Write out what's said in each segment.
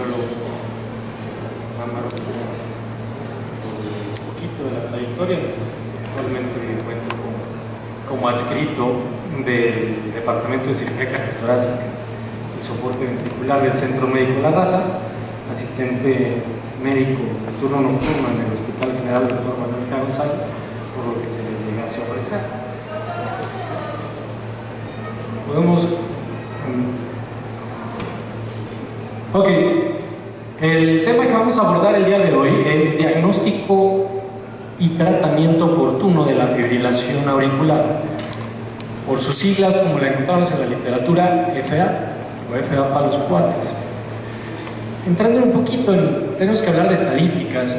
solo un poquito de la trayectoria. Actualmente me encuentro como adscrito del Departamento de Cirugía Cardiotorácica y Soporte Ventricular del Centro Médico La Raza, asistente médico de turno nocturno en el Hospital General Dr. Manuel K. González, por lo que se les llegase a ofrecer. Podemos... Ok, el tema que vamos a abordar el día de hoy es diagnóstico y tratamiento oportuno de la fibrilación auricular, por sus siglas como la encontramos en la literatura, FA o FA para los cuates. Entrando un poquito, tenemos que hablar de estadísticas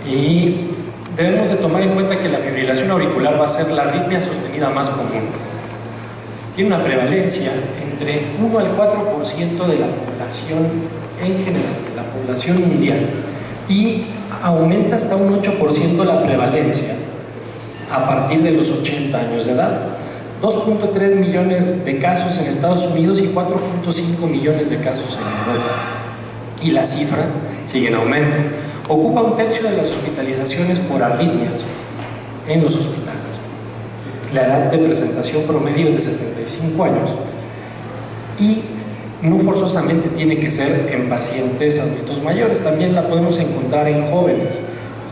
y debemos de tomar en cuenta que la fibrilación auricular va a ser la arritmia sostenida más común. Tiene una prevalencia entre 1 al 4% de la población en general, de la población mundial, y aumenta hasta un 8% la prevalencia a partir de los 80 años de edad. 2.3 millones de casos en Estados Unidos y 4.5 millones de casos en Europa. Y la cifra sigue en aumento. Ocupa un tercio de las hospitalizaciones por arritmias en los hospitales. La edad de presentación promedio es de 75 años y no forzosamente tiene que ser en pacientes adultos mayores, también la podemos encontrar en jóvenes.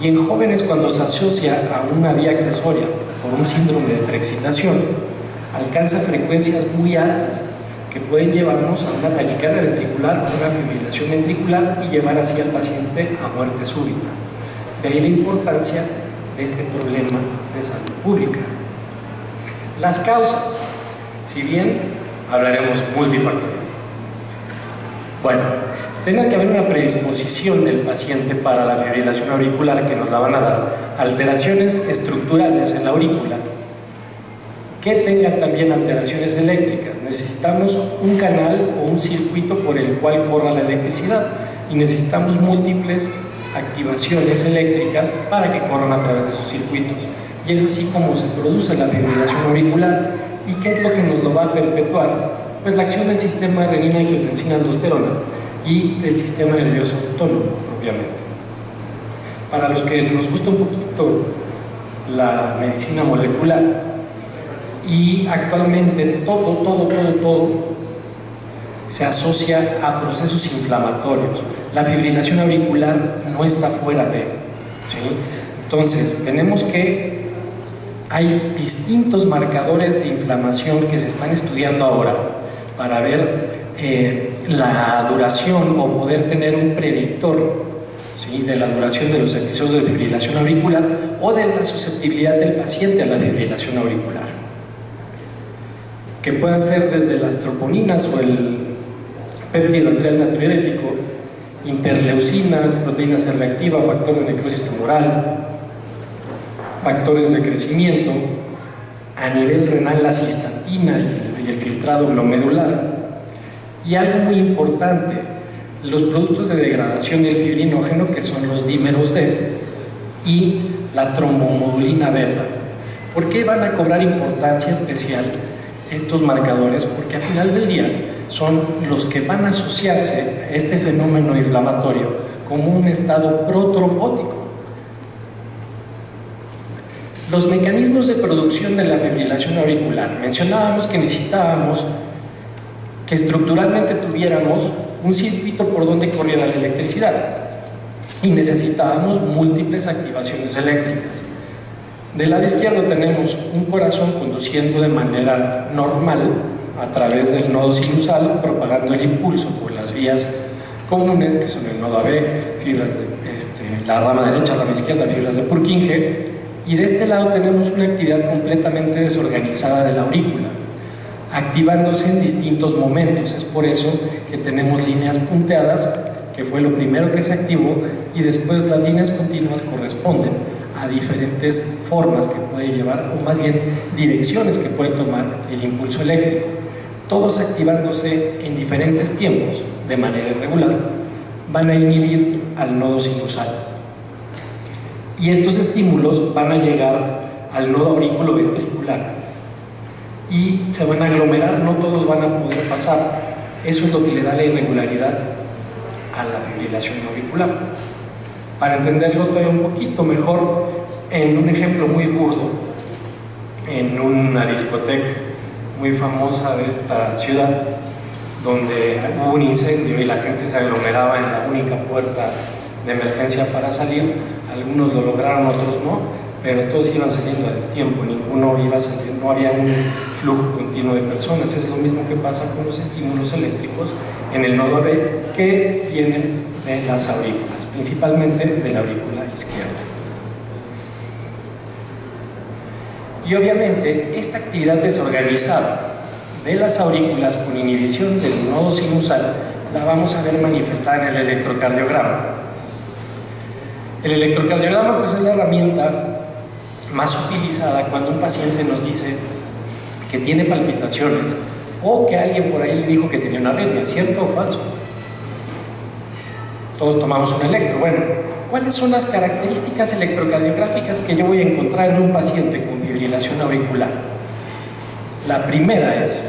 Y en jóvenes, cuando se asocia a una vía accesoria por un síndrome de preexcitación, alcanza frecuencias muy altas que pueden llevarnos a una taquicardia ventricular o una fibrilación ventricular y llevar así al paciente a muerte súbita. De ahí la importancia de este problema de salud pública. Las causas, si bien hablaremos multifactorial. Bueno, tiene que haber una predisposición del paciente para la fibrilación auricular que nos la van a dar alteraciones estructurales en la aurícula, que tenga también alteraciones eléctricas. Necesitamos un canal o un circuito por el cual corra la electricidad y necesitamos múltiples activaciones eléctricas para que corran a través de esos circuitos. Y es así como se produce la fibrilación auricular. ¿Y qué es lo que nos lo va a perpetuar? Pues la acción del sistema renina, angiotensina, aldosterona y del sistema nervioso autónomo propiamente. Para los que nos gusta un poquito la medicina molecular, y actualmente todo se asocia a procesos inflamatorios. La fibrilación auricular no está fuera de, ¿sí? Entonces tenemos que hay distintos marcadores de inflamación que se están estudiando ahora para ver la duración o poder tener un predictor, ¿sí?, de la duración de los episodios de fibrilación auricular o de la susceptibilidad del paciente a la fibrilación auricular, que puedan ser desde las troponinas o el péptido arterial natriurético, interleucinas, proteína C reactiva, factor de necrosis tumoral, factores de crecimiento, a nivel renal la cistatina y el filtrado glomerular. Y algo muy importante, los productos de degradación del fibrinógeno, que son los dímeros D y la trombomodulina beta. ¿Por qué van a cobrar importancia especial estos marcadores? Porque al final del día son los que van a asociarse a este fenómeno inflamatorio como un estado protrombótico. Los mecanismos de producción de la fibrilación auricular. Mencionábamos que necesitábamos que estructuralmente tuviéramos un circuito por donde corriera la electricidad y necesitábamos múltiples activaciones eléctricas. Del lado izquierdo tenemos un corazón conduciendo de manera normal a través del nodo sinusal, propagando el impulso por las vías comunes, que son el nodo AB, fibras de la rama derecha, rama izquierda, fibras de Purkinje, y de este lado tenemos una actividad completamente desorganizada de la aurícula, activándose en distintos momentos. Es por eso que tenemos líneas punteadas, que fue lo primero que se activó, y después las líneas continuas corresponden a diferentes formas que puede llevar, o más bien direcciones que puede tomar el impulso eléctrico, todos activándose en diferentes tiempos de manera irregular, van a inhibir al nodo sinusal. Y estos estímulos van a llegar al nodo aurículo-ventricular y se van a aglomerar, no todos van a poder pasar. Eso es lo que le da la irregularidad a la fibrilación auricular. Para entenderlo todavía un poquito mejor, en un ejemplo muy burdo, en una discoteca muy famosa de esta ciudad, donde hubo un incendio y la gente se aglomeraba en la única puerta de emergencia para salir. Algunos lo lograron, otros no, pero todos iban saliendo a destiempo, ninguno iba saliendo, no había un flujo continuo de personas. Es lo mismo que pasa con los estímulos eléctricos en el nodo B, que vienen de las aurículas, principalmente de la aurícula izquierda. Y obviamente esta actividad desorganizada de las aurículas con inhibición del nodo sinusal la vamos a ver manifestada en el electrocardiograma. El electrocardiograma pues es la herramienta más utilizada cuando un paciente nos dice que tiene palpitaciones o que alguien por ahí le dijo que tenía una arritmia, ¿cierto o falso? Todos tomamos un electro. Bueno, ¿cuáles son las características electrocardiográficas que yo voy a encontrar en un paciente con fibrilación auricular? La primera es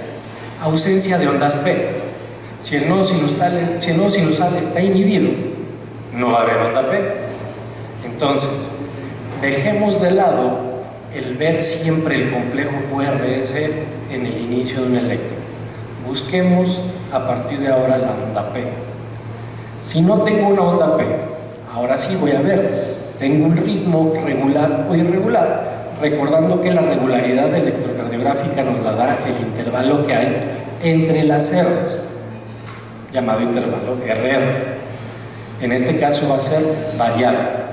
ausencia de ondas P. Si el nodo sinusal está inhibido, no va a haber onda P. Entonces, dejemos de lado el ver siempre el complejo QRS en el inicio de un electro. Busquemos a partir de ahora la onda P. Si no tengo una onda P, ahora sí voy a ver, tengo un ritmo regular o irregular, recordando que la regularidad electrocardiográfica nos la da el intervalo que hay entre las R's, llamado intervalo RR. En este caso va a ser variable.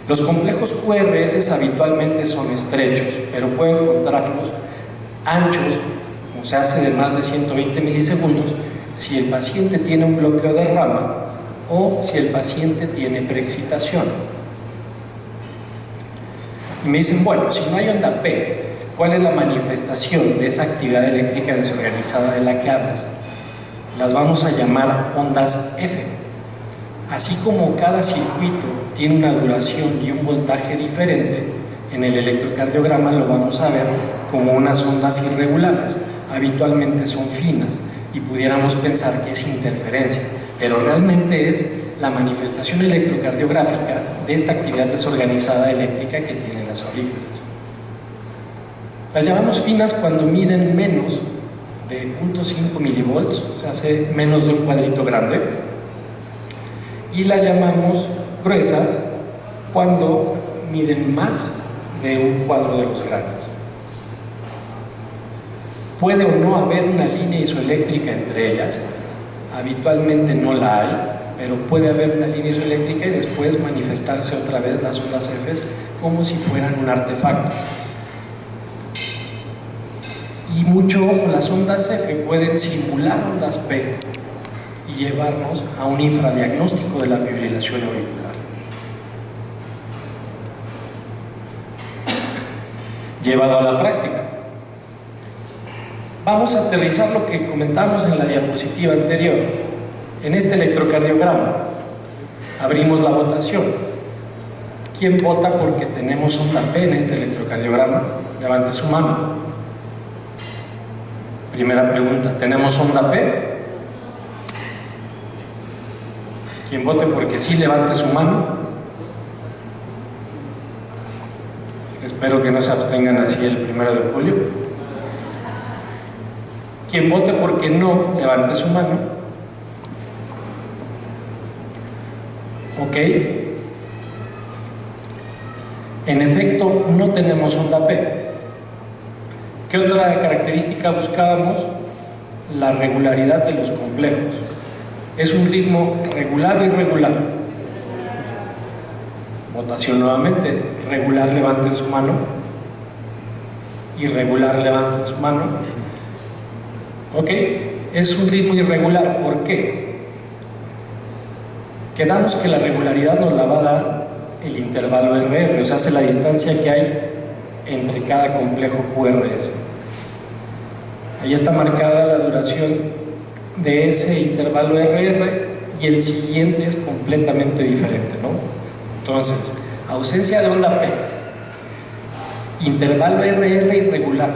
Los complejos QRS habitualmente son estrechos, pero pueden encontrarlos anchos, o se hace de más de 120 milisegundos, si el paciente tiene un bloqueo de rama o si el paciente tiene preexcitación. Y me dicen, bueno, si no hay onda P, ¿cuál es la manifestación de esa actividad eléctrica desorganizada de la que hablas? Las vamos a llamar ondas F. Así como cada circuito tiene una duración y un voltaje diferente, en el electrocardiograma lo vamos a ver como unas ondas irregulares. Habitualmente son finas y pudiéramos pensar que es interferencia, pero realmente es la manifestación electrocardiográfica de esta actividad desorganizada eléctrica que tienen las aurículas. Las llamamos finas cuando miden menos de 0.5 milivolts, o sea, hace menos de un cuadrito grande, y las llamamos gruesas cuando miden más de un cuadro de los grandes. Puede o no haber una línea isoeléctrica entre ellas, habitualmente no la hay, pero puede haber una línea isoeléctrica y después manifestarse otra vez las ondas F como si fueran un artefacto. Y mucho ojo, las ondas F pueden simular ondas P y llevarnos a un infradiagnóstico de la fibrilación auricular. Llevado a la práctica, vamos a aterrizar lo que comentamos en la diapositiva anterior. En este electrocardiograma abrimos la votación. ¿Quién vota porque tenemos onda P en este electrocardiograma? Levante su mano. Primera pregunta, ¿tenemos onda P? Quien vote porque sí, levante su mano. Espero que no se abstengan así el 1 de julio. Quien vote porque no, levante su mano. Ok. En efecto, no tenemos onda P. ¿Qué otra característica buscábamos? La regularidad de los complejos. Es un ritmo regular o irregular. Votación nuevamente. Regular, levanten su mano. Irregular, levanten su mano. Ok, es un ritmo irregular. ¿Por qué? Quedamos que la regularidad nos la va a dar el intervalo RR, o sea, hace la distancia que hay entre cada complejo QRS. Ahí está marcada la duración de ese intervalo RR y el siguiente es completamente diferente, ¿no? Entonces, ausencia de onda P, intervalo RR irregular,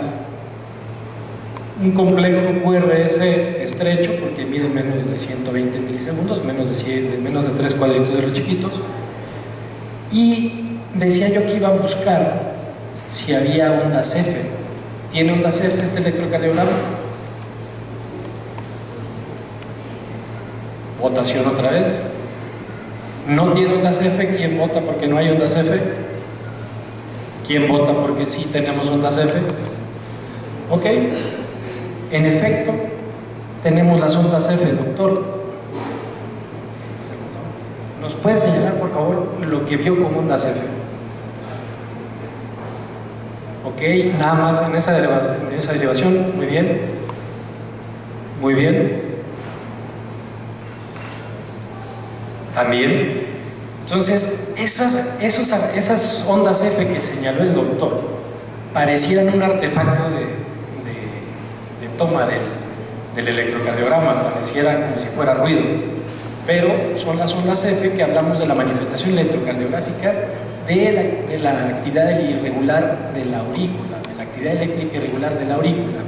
un complejo QRS estrecho porque mide menos de 120 milisegundos, menos de 3 cuadritos de los chiquitos. Y decía yo que iba a buscar si había ondas F. ¿Tiene ondas F este electrocardiograma? Votación otra vez. ¿No tiene ondas F? ¿Quién vota porque no hay ondas F? ¿Quién vota porque sí tenemos ondas F? Ok. En efecto, tenemos las ondas F, doctor. ¿Nos puede señalar, por favor, lo que vio como ondas F? Ok, nada más en esa derivación. Muy bien. Muy bien. También. Entonces, esas ondas F que señaló el doctor parecieran un artefacto de toma del electrocardiograma, pareciera como si fuera ruido, pero son las ondas F que hablamos de la manifestación electrocardiográfica de la actividad irregular de la aurícula, de la actividad eléctrica irregular de la aurícula.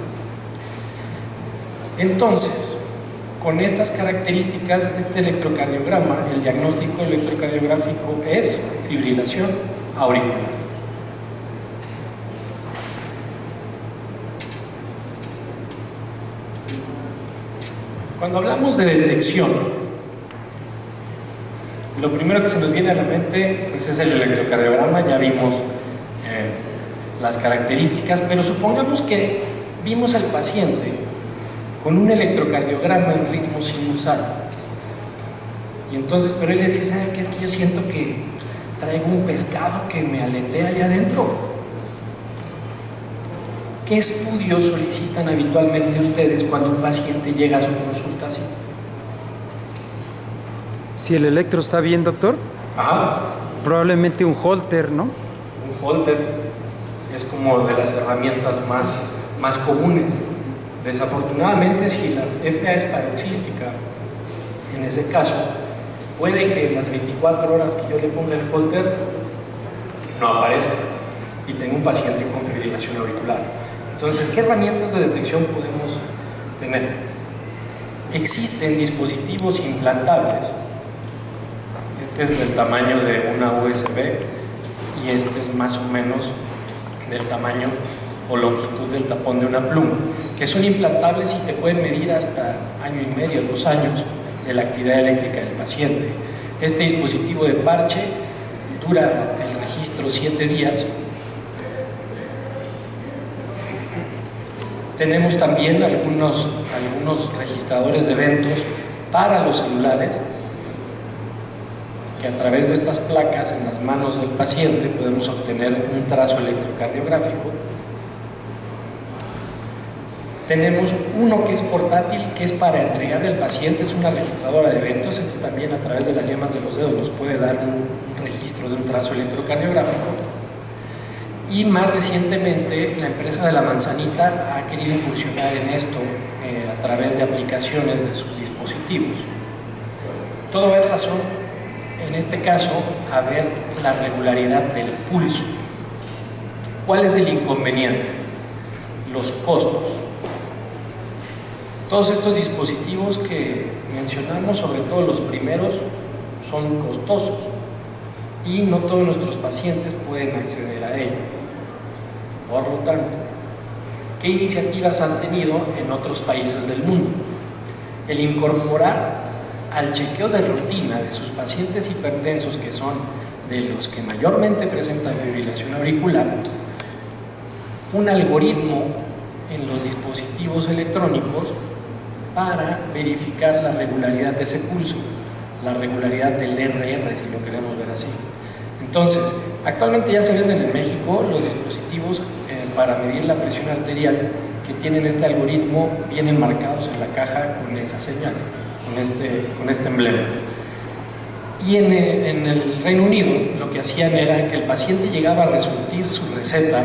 Entonces, con estas características, este electrocardiograma, el diagnóstico electrocardiográfico es fibrilación auricular. Cuando hablamos de detección, lo primero que se nos viene a la mente pues, es el electrocardiograma. Ya vimos las características, pero supongamos que vimos al paciente con un electrocardiograma en ritmo sinusal, y entonces, pero él le dice, ¿sabe qué? Es que yo siento que traigo un pescado que me aletea allá adentro. ¿Qué estudios solicitan habitualmente ustedes cuando un paciente llega a su consulta así? Si el electro está bien, doctor, Ajá. probablemente un Holter, ¿no? Un Holter es como de las herramientas más comunes. Desafortunadamente, si la FA es paroxística, en ese caso, puede que en las 24 horas que yo le ponga el Holter no aparezca y tenga un paciente con fibrilación auricular. Entonces, ¿qué herramientas de detección podemos tener? Existen dispositivos implantables. Este es del tamaño de una USB y este es más o menos del tamaño o longitud del tapón de una pluma, que son implantables y te pueden medir hasta 1 año y medio, 2 años de la actividad eléctrica del paciente. Este dispositivo de parche dura el registro 7 días. Tenemos también algunos registradores de eventos para los celulares, que a través de estas placas en las manos del paciente podemos obtener un trazo electrocardiográfico. Tenemos uno que es portátil, que es para entregarle al paciente, es una registradora de eventos. Este también a través de las yemas de los dedos nos puede dar un registro de un trazo electrocardiográfico. Y más recientemente la empresa de la manzanita ha querido incursionar en esto a través de aplicaciones de sus dispositivos. Todo va en razón, en este caso, a ver la regularidad del pulso. ¿Cuál es el inconveniente? Los costos. Todos estos dispositivos que mencionamos, sobre todo los primeros, son costosos y no todos nuestros pacientes pueden acceder a ello. Por lo tanto, ¿qué iniciativas han tenido en otros países del mundo? El incorporar al chequeo de rutina de sus pacientes hipertensos, que son de los que mayormente presentan fibrilación auricular, un algoritmo en los dispositivos electrónicos para verificar la regularidad de ese pulso, la regularidad del RR, si lo queremos ver así. Entonces, actualmente ya se venden en México los dispositivos para medir la presión arterial que tienen este algoritmo, vienen marcados en la caja con esa señal, con este emblema. Y en el Reino Unido lo que hacían era que el paciente llegaba a resurtir su receta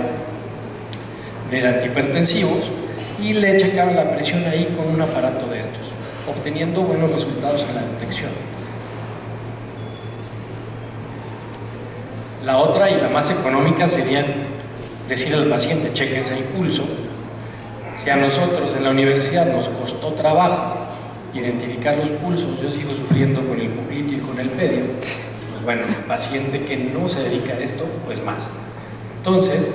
de antihipertensivos y le checaban la presión ahí con un aparato de estos, obteniendo buenos resultados en la detección. La otra y la más económica sería decir al paciente, chequense el pulso. Si a nosotros en la universidad nos costó trabajo identificar los pulsos, yo sigo sufriendo con el popliteo y con el pedio, pues bueno, el paciente que no se dedica a esto, pues más. Entonces,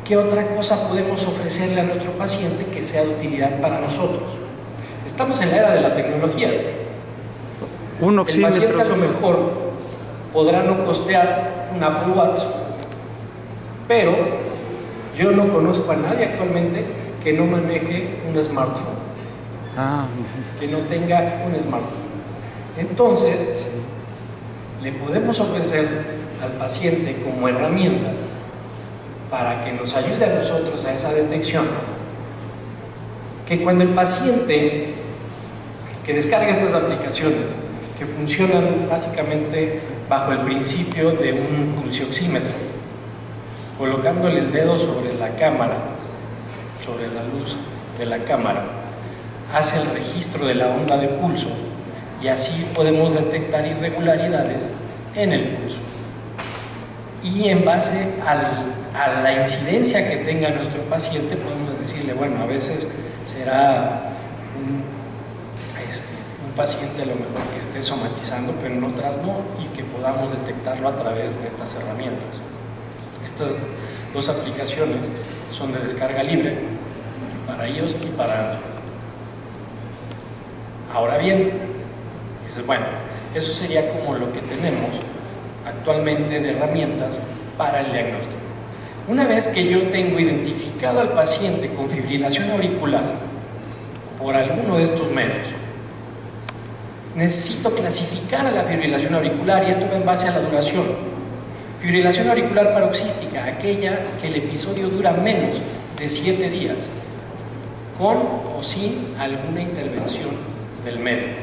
¿qué otra cosa podemos ofrecerle a nuestro paciente que sea de utilidad para nosotros? Estamos en la era de la tecnología. Un El oxímetro. paciente a lo mejor podrá no costear un Apple Watch, pero yo no conozco a nadie actualmente que no maneje un smartphone, Ah, que no tenga un smartphone. Entonces, le podemos ofrecer al paciente como herramienta para que nos ayude a nosotros a esa detección, que cuando el paciente que descarga estas aplicaciones, que funcionan básicamente bajo el principio de un pulsioxímetro, colocándole el dedo sobre la cámara, sobre la luz de la cámara, hace el registro de la onda de pulso y así podemos detectar irregularidades en el pulso. Y en base a la incidencia que tenga nuestro paciente, podemos decirle, bueno, a veces será un paciente a lo mejor que esté somatizando, pero en otras no, y que podamos detectarlo a través de estas herramientas. Estas dos aplicaciones son de descarga libre para iOS y para Android. Ahora bien, dices, bueno, eso sería como lo que tenemos actualmente de herramientas para el diagnóstico. Una vez que yo tengo identificado al paciente con fibrilación auricular por alguno de estos medios, necesito clasificar a la fibrilación auricular, y esto va en base a la duración. Fibrilación auricular paroxística, aquella que el episodio dura menos de 7 días, con o sin alguna intervención del médico.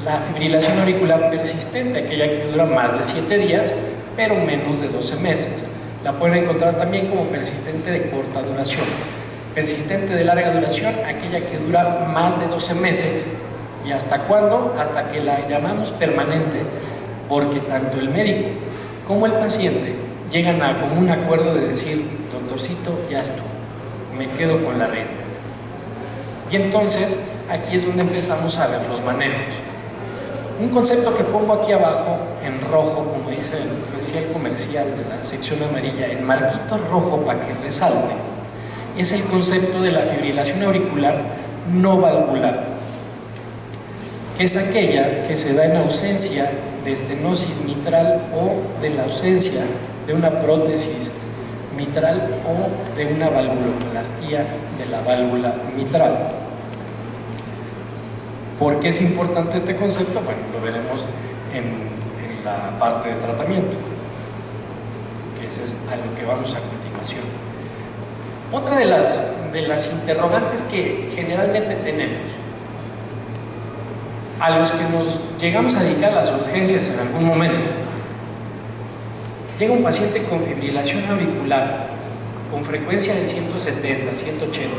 La fibrilación auricular persistente, aquella que dura más de 7 días, pero menos de 12 meses. La pueden encontrar también como persistente de corta duración. Persistente de larga duración, aquella que dura más de 12 meses. ¿Y hasta cuándo? Hasta que la llamamos permanente, porque tanto el médico como el paciente llegan a común acuerdo de decir, doctorcito, ya estuvo, me quedo con la renta. Y entonces, aquí es donde empezamos a ver los manejos. Un concepto que pongo aquí abajo, en rojo, como decía el comercial de la sección amarilla, en marquito rojo para que resalte, es el concepto de la fibrilación auricular no valvular, que es aquella que se da en ausencia de estenosis mitral o de la ausencia de una prótesis mitral o de una valvuloplastía de la válvula mitral. ¿Por qué es importante este concepto? Bueno, lo veremos en la parte de tratamiento, que ese es a lo que vamos a continuación. Otra de las interrogantes que generalmente tenemos, a los que nos llegamos a dedicar a las urgencias en algún momento, llega un paciente con fibrilación auricular con frecuencia de 170, 180.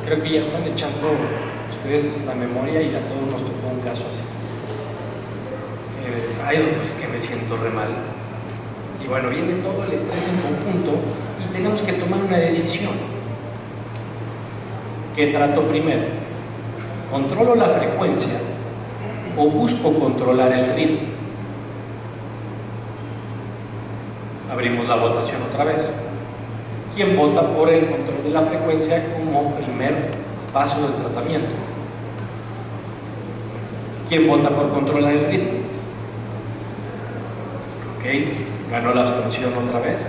Creo que ya están echando ustedes la memoria y a todos nos tocó un caso así. Hay doctores que me siento re mal. Y bueno, viene todo el estrés en conjunto y tenemos que tomar una decisión. ¿Qué trato primero? ¿Controlo la frecuencia o busco controlar el ritmo? Abrimos la votación otra vez. ¿Quién vota por el control de la frecuencia como primer paso del tratamiento? ¿Quién vota por controlar el ritmo? Ok, ganó la abstención otra vez.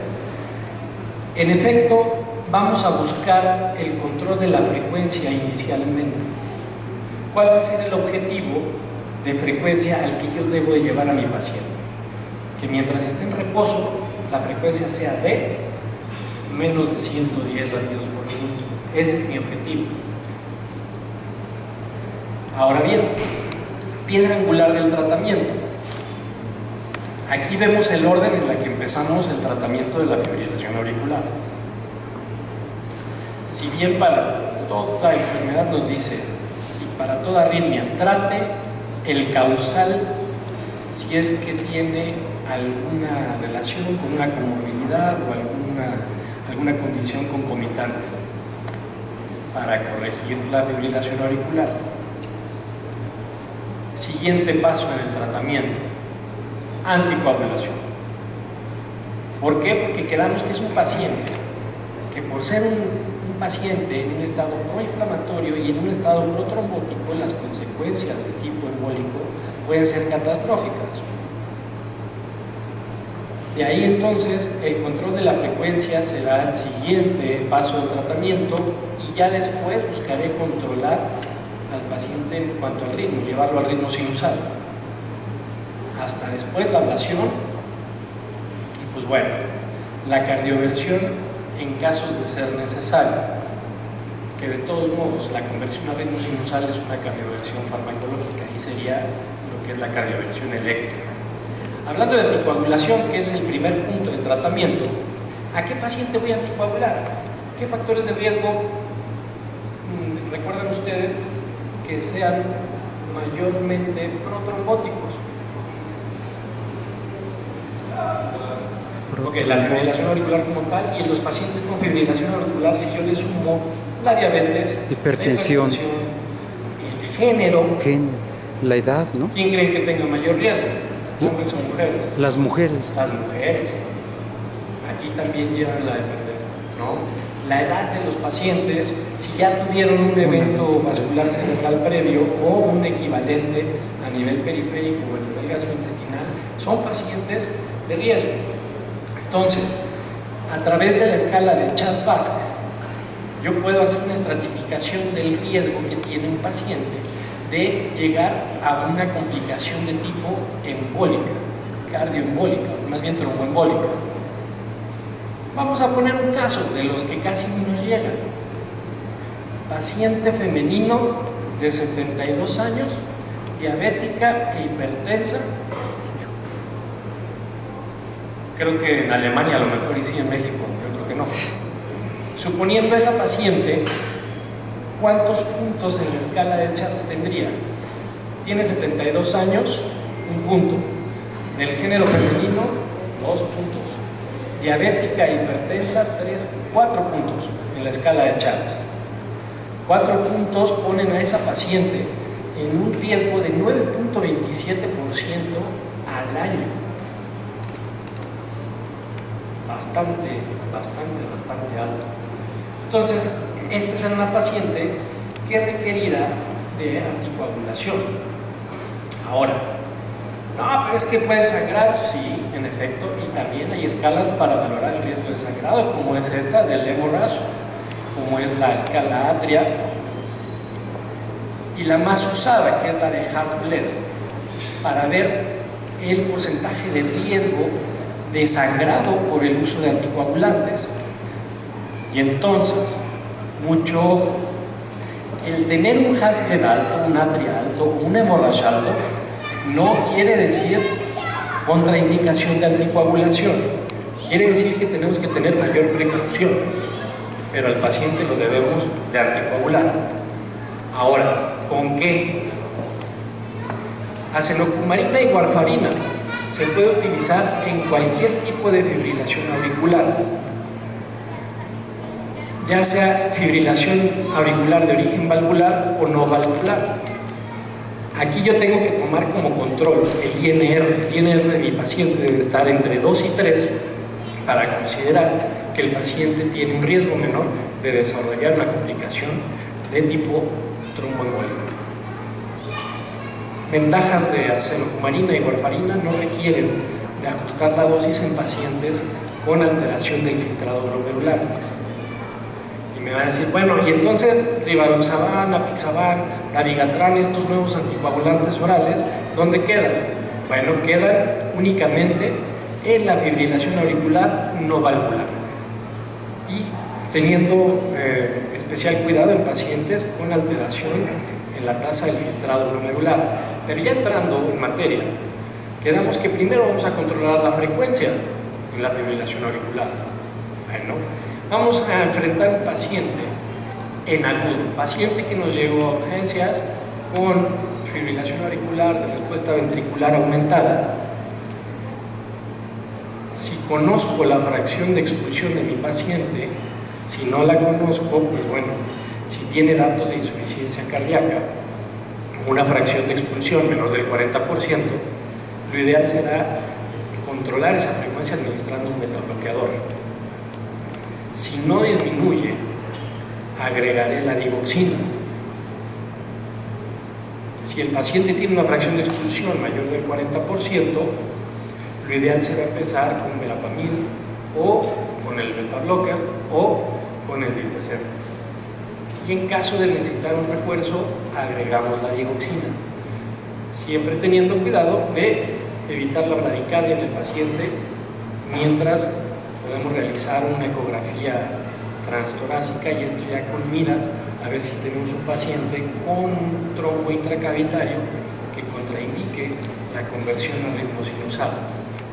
En efecto, vamos a buscar el control de la frecuencia inicialmente. ¿Cuál va a ser el objetivo de frecuencia al que yo debo de llevar a mi paciente? Que mientras esté en reposo, la frecuencia sea de menos de 110 latidos por minuto. Ese es mi objetivo. Ahora bien, piedra angular del tratamiento. Aquí vemos el orden en el que empezamos el tratamiento de la fibrilación auricular. Si bien para toda enfermedad nos dice, y para toda arritmia, trate el causal si es que tiene alguna relación con una comorbilidad o alguna condición concomitante. para corregir la fibrilación auricular. Siguiente paso en el tratamiento: anticoagulación. ¿Por qué? Porque quedamos que es un paciente que, por ser un paciente en un estado proinflamatorio y en un estado protrombótico, las consecuencias de tipo embólico pueden ser catastróficas. De ahí entonces el control de la frecuencia será el siguiente paso del tratamiento, y ya después buscaré controlar al paciente en cuanto al ritmo, llevarlo al ritmo sinusal. Hasta después la ablación y, pues bueno, la cardioversión en casos de ser necesario, que de todos modos la conversión a ritmo sinusal es una cardioversión farmacológica, y sería lo que es la cardioversión eléctrica. Hablando de anticoagulación, que es el primer punto de tratamiento, ¿a qué paciente voy a anticoagular? ¿Qué factores de riesgo recuerdan ustedes que sean mayormente protrombóticos? Ok, la fibrilación auricular como tal, y en los pacientes con fibrilación auricular, si yo le sumo la diabetes, hipertensión, el género, la edad, ¿no? ¿quién creen que tenga mayor riesgo? ¿Hombres o mujeres? Las mujeres. Las mujeres. Aquí también llevan la depender, ¿no? La edad de los pacientes, si ya tuvieron un evento vascular cerebral previo o un equivalente a nivel periférico o a nivel gastrointestinal, son pacientes de riesgo. Entonces, a través de la escala de Charles-Basque, yo puedo hacer una estratificación del riesgo que tiene un paciente de llegar a una complicación de tipo embólica, cardioembólica, más bien tromboembólica. Vamos a poner un caso de los que casi no nos llegan. Paciente femenino de 72 años, diabética e hipertensa. Creo que en Alemania a lo mejor, y sí en México, yo creo que no. Suponiendo esa paciente, ¿cuántos puntos en la escala de Charles tendría? Tiene 72 años, un punto. Del género femenino, 2 puntos. Diabética e hipertensa, 4 puntos en la escala de Charles. 4 puntos ponen a esa paciente en un riesgo de 9.27% al año. Bastante alto. Entonces, esta es una paciente que requerirá de anticoagulación. Ahora, no, pero es que puede sangrar, sí, en efecto, y también hay escalas para valorar el riesgo de sangrado, como es esta del hemorrhage, como es la escala Atria, y la más usada, que es la de Hasbled, para ver el porcentaje de riesgo de sangrado por el uso de anticoagulantes. Y entonces, mucho ojo, el tener un Hasbled alto, un Atria alto, un hemorrhage alto, no quiere decir contraindicación de anticoagulación. Quiere decir que tenemos que tener mayor precaución, pero al paciente lo debemos de anticoagular. Ahora, ¿con qué? Acenocumarina y warfarina se puede utilizar en cualquier tipo de fibrilación auricular, ya sea fibrilación auricular de origen valvular o no valvular. Aquí yo tengo que tomar como control el INR. El INR de mi paciente debe estar entre 2 y 3 para considerar que el paciente tiene un riesgo menor de desarrollar una complicación de tipo tromboembólico. Ventajas de acenocumarina y warfarina: no requieren de ajustar la dosis en pacientes con alteración del filtrado glomerular. Y me van a decir, bueno, y entonces rivaroxaban, apixaban, dabigatran, estos nuevos anticoagulantes orales, ¿dónde quedan? Bueno, quedan únicamente en la fibrilación auricular no valvular, y teniendo especial cuidado en pacientes con alteración en la tasa del filtrado glomerular. Pero ya entrando en materia, quedamos que primero vamos a controlar la frecuencia en la fibrilación auricular. Bueno, vamos a enfrentar un paciente en agudo, paciente que nos llegó a urgencias con fibrilación auricular de respuesta ventricular aumentada. Si conozco la fracción de expulsión de mi paciente, si no la conozco, pues bueno, Si tiene datos de insuficiencia cardíaca, una fracción de expulsión menor del 40%, lo ideal será controlar esa frecuencia administrando un betabloqueador. Si no disminuye, agregaré la digoxina. Si el paciente tiene una fracción de expulsión mayor del 40%, lo ideal será empezar con verapamil o con el betablocker o con el diltiazem. Y en caso de necesitar un refuerzo, agregamos la digoxina, siempre teniendo cuidado de evitar la bradicardia en el paciente mientras podemos realizar una ecografía transtorácica, y esto ya con miras a ver si tenemos un paciente con un trombo intracavitario que contraindique la conversión a ritmo sinusal.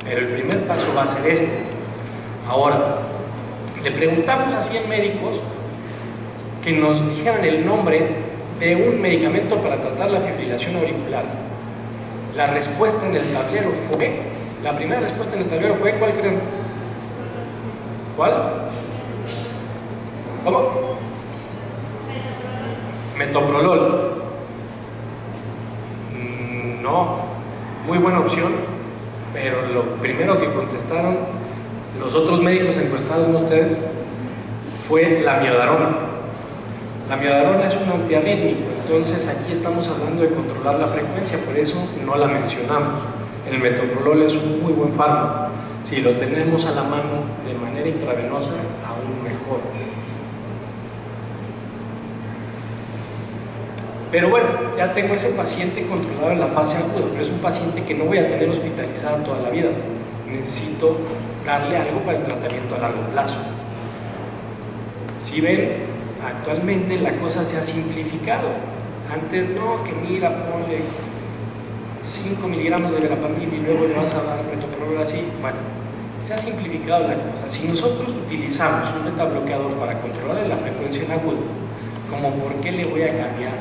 Pero el primer paso va a ser este. Ahora, le preguntamos a 100 médicos que nos dijeran el nombre de un medicamento para tratar la fibrilación auricular. La respuesta en el tablero fue, la primera respuesta en el tablero fue, ¿cuál creen? ¿Cuál? ¿Cómo? Metoprolol. No, muy buena opción, pero lo primero que contestaron los otros médicos encuestados, no ustedes, fue la miodarona. La miodarona es un antiarrítmico, entonces aquí estamos hablando de controlar la frecuencia, por eso no la mencionamos. El metoprolol es un muy buen fármaco. Si lo tenemos a la mano de manera intravenosa, aún mejor. Pero bueno, ya tengo ese paciente controlado en la fase aguda, pero es un paciente que no voy a tener hospitalizado toda la vida. Necesito darle algo para el tratamiento a largo plazo. Si ven, actualmente la cosa se ha simplificado. Antes no, que mira, ponle 5 miligramos de verapamil y luego le vas a dar metoprolol así. Bueno, se ha simplificado la cosa. Si nosotros utilizamos un betabloqueador para controlar la frecuencia en agudo, ¿como por qué le voy a cambiar